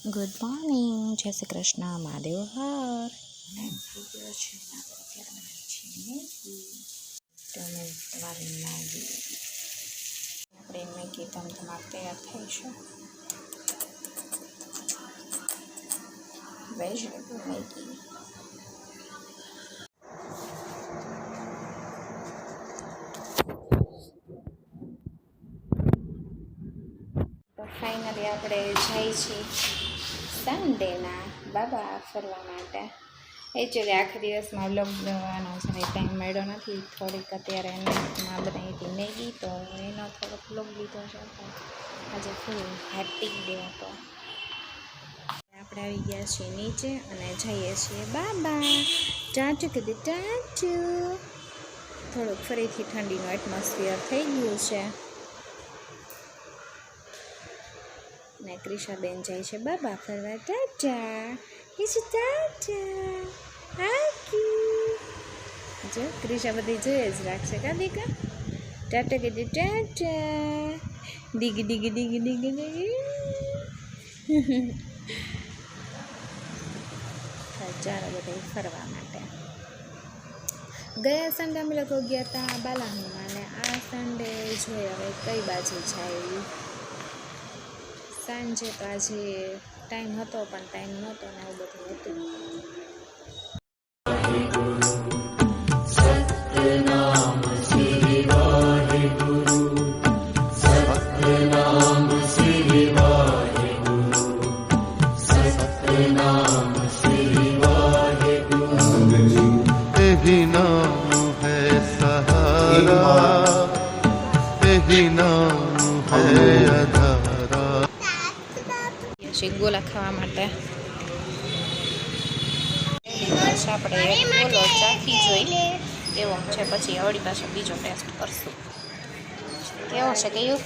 Good morning, જય શ્રી કૃષ્ણ, મહાદેવ હર. આપણે Maggi ધમધમાટ તૈયાર થઈશું. Vegetable Maggi. તો ફાઇનલી આપણે જઈએ છીએ સન્ડેના બાબા ફરવા માટે. એકચ્યુઅલી આખા દિવસમાં વ્લોગ બનાવવાનો છે ટાઈમ મળ્યો નથી. થોડીક અત્યારે નાસ્તમાં બનાવી હતી મેગી, તો એનો થોડોક વ્લોગ લીધો છે. આજે ફૂલ હેપ્ટિક ડે હતો. આપણે આવી ગયા છીએ નીચે અને જઈએ છીએ બાબા. ટાટુ કીધું ટાટુ. થોડુંક ફરીથી ઠંડીનું એટમોસ્ફિયર થઈ ગયું છે. ને ક્રિશાબેન જાય છે બાબા ફરવા. ટાટા ટાટા હાકી. જો ક્રિશા બધી જોઈએ જ રાખશે કા દીકા. ટાટા કીધું ટાટા. ડીગી ડીગી ડીગી ડીગી ડીગી. ચાલો બધા ફરવા માટે. ગયા સન્ડે અમે લોકો ગયા હતા બાલાહુમાં, અને આ સન્ડે જોઈએ હવે કઈ બાજુ જાય. સાંજે તો આજે ટાઈમ હતો પણ ટાઈમ નહોતો ને એવું બધું હતું. ગોલા ખાવા માટે આપણે એક ગોલો ચાખી જોઈ કેવો છે, પછી વળી પાછો બીજો ટેસ્ટ કરશું. કેવો છે કયું?